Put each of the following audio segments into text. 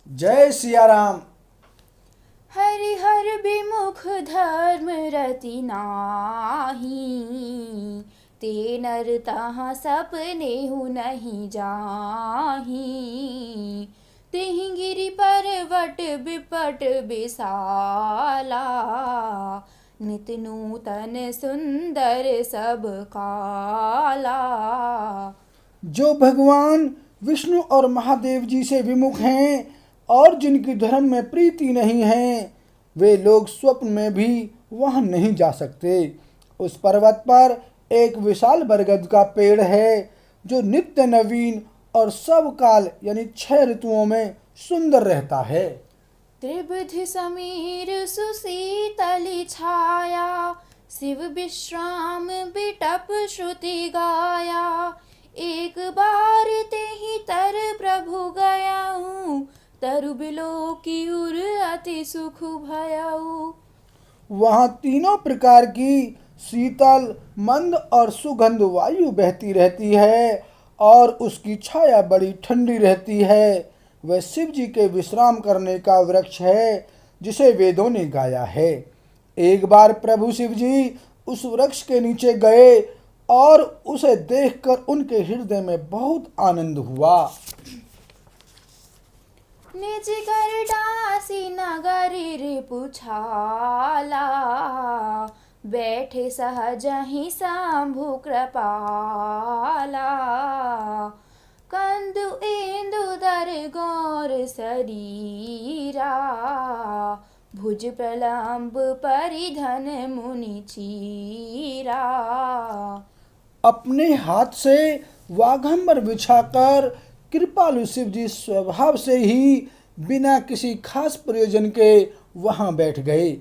जय सिया राम। हरिहर विमुख धर्म रति नाही, ते नर तहाँ सपने हु नहीं जाही। तेहि गिरि पर्वत विपट विशाला, नित नूतन सुंदर सब काला। जो भगवान विष्णु और महादेव जी से विमुख हैं और जिनकी धर्म में प्रीति नहीं है, वे लोग स्वप्न में भी वहां नहीं जा सकते। उस पर्वत पर एक विशाल बरगद का पेड़ है जो नित्य नवीन और सब काल यानी 6 ऋतुओं में सुंदर रहता है। त्रिविध समीर सुशीतली छाया, शिव विश्राम बिटप श्रुति गाया। एक बार ते ही तर प्रभु गयाऊँ, तरु बिलो की उर अति सुख भयाऊ। वहाँ तीनों प्रकार की शीतल, मंद और सुगंध वायु बहती रहती है और उसकी छाया बड़ी ठंडी रहती है। वह शिव जी के विश्राम करने का वृक्ष है जिसे वेदों ने गाया है। एक बार प्रभु शिव जी उस वृक्ष के नीचे गए और उसे देखकर उनके हृदय में बहुत आनंद हुआ। निज कर डासी नगरी रिपुछाला, बैठे सहज ही शंभु कृपाला। कंदु इंदु दर गौर शरीरा, भुज प्रलंब परिधन मुनि चीरा। अपने हाथ से वाघंबर बिछाकर कृपालु शिव जी स्वभाव से ही बिना किसी खास प्रयोजन के वहां बैठ गए।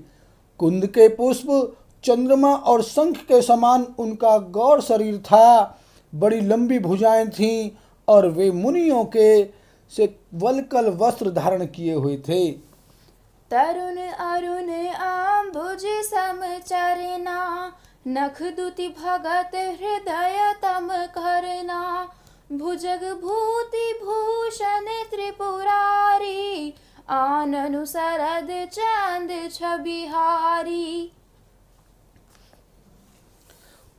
कुंद के पुष्प, चंद्रमा और शंख के समान उनका गौर शरीर था। बड़ी लंबी भुजाएं थीं और वे मुनियों के से वल्कल वस्त्र धारण किए हुए थे। तरुण अरुण आम्बुज समचरना, नख दुति भगत हृदय तम करना। भुजग भूति भूषण त्रिपुरारी, आननु सरद चंद छबिहारी।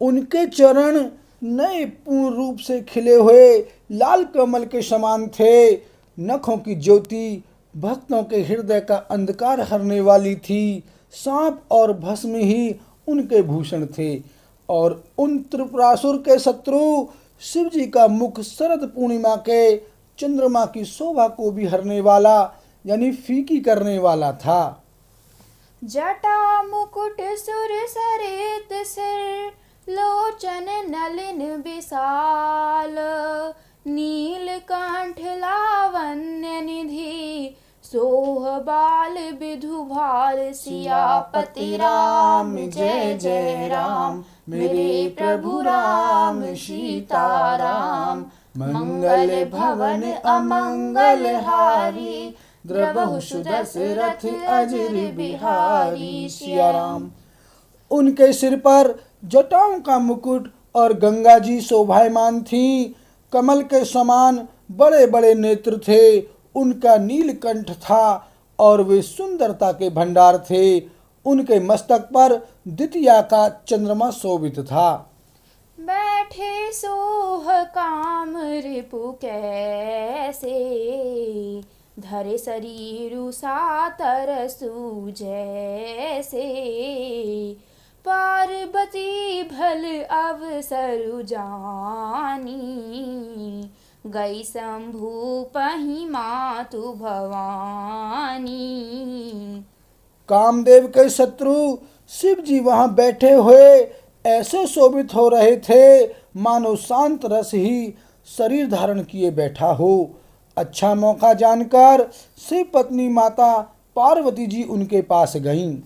उनके चरण नए पूर्ण रूप से खिले हुए लाल कमल के समान थे। नखों की ज्योति भक्तों के हृदय का अंधकार हरने वाली थी। सांप और भस्म ही उनके भूषण थे और उन त्रिपुरासुर के शत्रु शिव जी का मुख शरद पूर्णिमा के चंद्रमा की शोभा को भी हरने वाला यानी फीकी करने वाला था। जटा मुकुट सुर सरित सिर, लोचन नलिन विशाल। नीलकंठ लावण्य निधि, सोह बाल विधु भाल। सियापति राम जय जय राम, मेरे प्रभु राम सीताराम। मंगल भवन अमंगल हारी, द्रवहु सुदशरथ अजर बिहारी। सिया राम। उनके सिर पर जटाओं का मुकुट और गंगा जी शोभायमान थी। कमल के समान बड़े बड़े नेत्र थे। उनका नीलकंठ था और वे सुंदरता के भंडार थे। उनके मस्तक पर द्वितीया का चंद्रमा शोभित था। बैठे सोह काम रिपु कैसे, धरे शरीरु सातर जैसे। पार्वती भल अवसरु जानी, गई शंभु पहि मातु भवानी। कामदेव के शत्रु शिव जी वहां बैठे हुए ऐसे शोभित हो रहे थे मानो शांत रस ही शरीर धारण किए बैठा हो। अच्छा मौका जानकर शिव पत्नी माता पार्वती जी उनके पास गईं।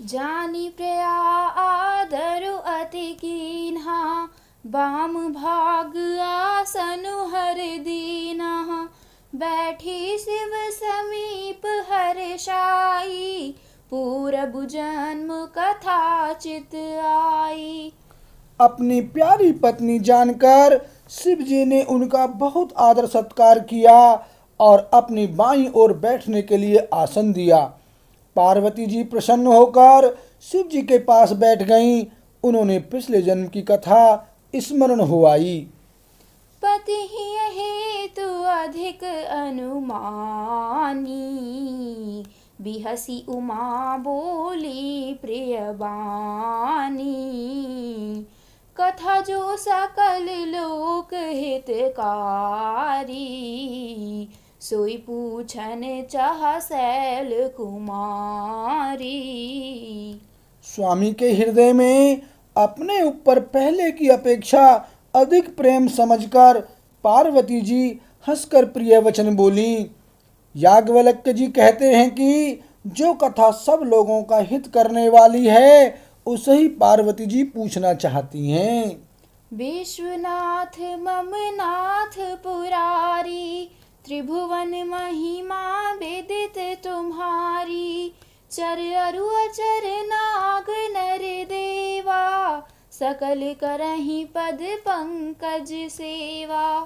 जानी प्रया आदरु अति कीन्हा, बाम भाग आसनु हर दीना। बैठी शिव समीप हर्षाई, पूरब जन्म कथा चित आई। अपनी प्यारी पत्नी जानकर शिव जी ने उनका बहुत आदर सत्कार किया और अपनी बाईं ओर बैठने के लिए आसन दिया। पार्वती जी प्रसन्न होकर शिव जी के पास बैठ गईं। उन्होंने पिछले जन्म की कथा स्मरण हो आई। पति हेतु अधिक अनुमानी, बिहसी उमा बोली प्रियबानी। कथा जो सकल लोक हितकारी, सोई पूछन चाह शैल कुमारी। स्वामी के हृदय में अपने ऊपर पहले की अपेक्षा अधिक प्रेम समझकर पार्वती जी हंसकर प्रिय वचन बोली। याज्ञवल्क्य जी कहते हैं कि जो कथा सब लोगों का हित करने वाली है उसे ही पार्वती जी पूछना चाहती हैं। विश्वनाथ मम नाथ पुरारी, त्रिभुवन महिमा विदित तुम्हारी। चर अरु अचर नाग नर देवा, सकल करहि पद पंकज सेवा।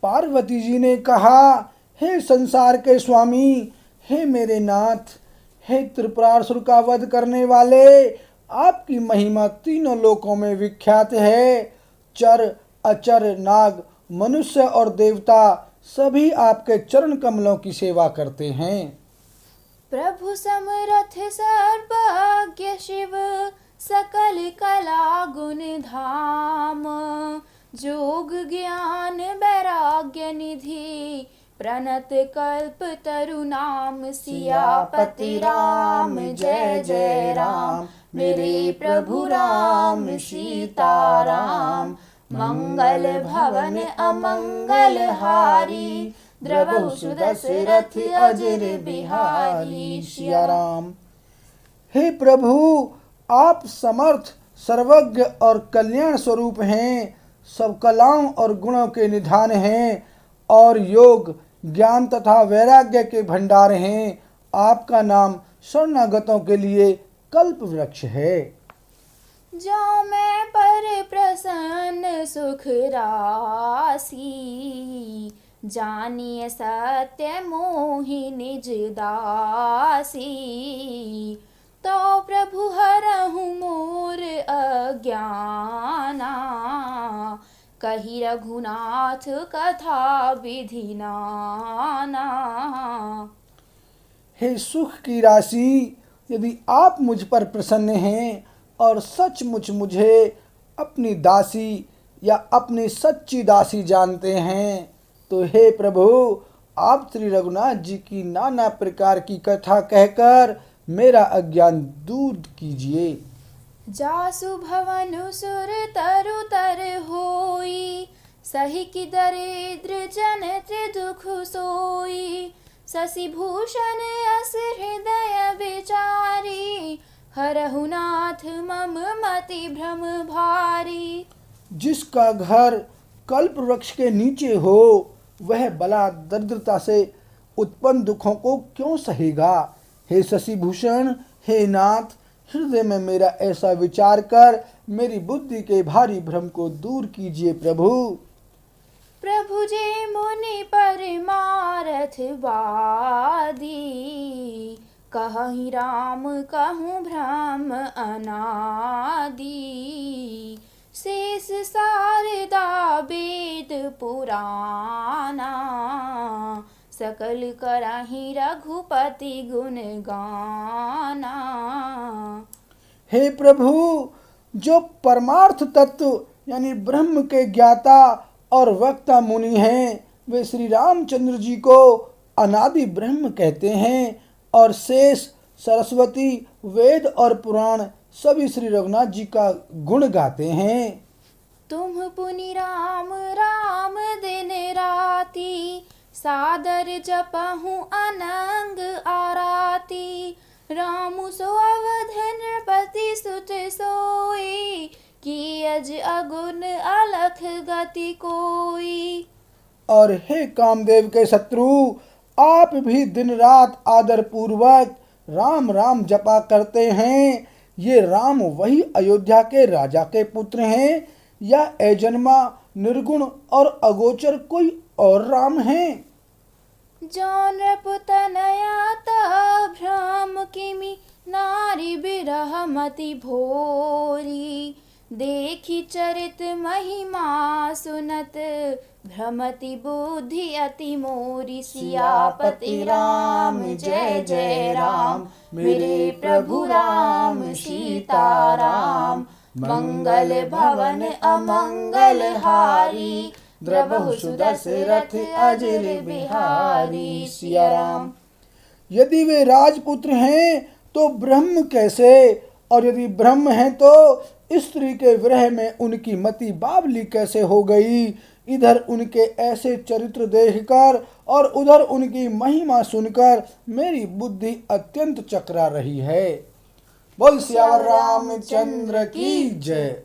पार्वती जी ने कहा, हे संसार के स्वामी, हे मेरे नाथ, हे त्रिपुरासुर का वध करने वाले, आपकी महिमा तीनों लोकों में विख्यात है। चर अचर नाग मनुष्य और देवता सभी आपके चरण कमलों की सेवा करते हैं। प्रभु समरथ सर्वज्ञ शिव, सकल कला गुण धाम। जोग ज्ञान वैराग्य निधि, प्रणत कल्प तरु नाम। सियापति राम जय जय राम, मेरे प्रभु राम सीताराम। मंगल भवन अमंगल हारी, द्रवहु सुदशरथ अजर बिहारी। सिया राम। हे प्रभु, आप समर्थ, सर्वज्ञ और कल्याण स्वरूप हैं, सब कलाओं और गुणों के निधान हैं और योग ज्ञान तथा वैराग्य के भंडार हैं। आपका नाम शरणागतों के लिए कल्प वृक्ष है। जो मैं पर प्रसन्न सुख राशि, जानिए सत्य मोहि निज दासी। तो प्रभु हरहु मोर अज्ञाना, कही रघुनाथ कथा विधि नाना। हे सुख की राशि, यदि आप मुझ पर प्रसन्न हैं और सचमुच मुझे अपनी दासी या अपनी सच्ची दासी जानते हैं, तो हे प्रभु, आप श्री रघुनाथ जी की नाना प्रकार की कथा कहकर मेरा अज्ञान दूर कीजिए। जासु भवनु सुर तरु तर होई, सही की दरिद्र जन त्रिदुख सोई। शशि भूषण अस हृदय विचारी, हरहु नाथ मम मति भ्रम भारी। जिसका घर कल्प वृक्ष के नीचे हो वह बला दरिद्रता से उत्पन्न दुखों को क्यों सहेगा। हे शशि भूषण, हे नाथ, हृदय में मेरा ऐसा विचार कर मेरी बुद्धि के भारी भ्रम को दूर कीजिए प्रभु। प्रभु जे मुनि परमारथ वादी, कहहि राम कहूँ भ्रम अनादि। शेष शारदा वेद पुराना, सकल करहि रघुपति गुण गाना। हे प्रभु, जो परमार्थ तत्व यानी ब्रह्म के ज्ञाता और वक्ता मुनि हैं, वे श्री रामचंद्र जी को अनादि ब्रह्म कहते हैं और शेष सरस्वती वेद और पुराण सभी श्री रघुनाथ जी का गुण गाते हैं। तुम पुनि राम राम दिन राति, सादर जपहु अनंग आराती। रामु सो अवध नृपति सुत सोई, की अज अगुन अलख गति कोई। और हे कामदेव के शत्रु, आप भी दिन रात आदर पूर्वक राम राम जपा करते हैं। ये राम वही अयोध्या के राजा के पुत्र हैं या अजन्मा निर्गुण और अगोचर कोई और राम हैं। जौन पुतनया त भ्रम किमि नारी बिरह मति भोरी। देखी चरित महिमा सुनत भ्रमति बुद्धि अति मोरी। सियापति राम जय जय राम, मेरे प्रभु राम सीता राम। मंगल भवन अमंगल हारी, द्रबहु सुदशरथ अजर बिहारी। सिया राम। यदि वे राजपुत्र हैं तो ब्रह्म कैसे, और यदि ब्रह्म हैं तो स्त्री के विरह में उनकी मति बावली कैसे हो गई। इधर उनके ऐसे चरित्र देखकर और उधर उनकी महिमा सुनकर मेरी बुद्धि अत्यंत चकरा रही है। बोल सियावर रामचंद्र की जय।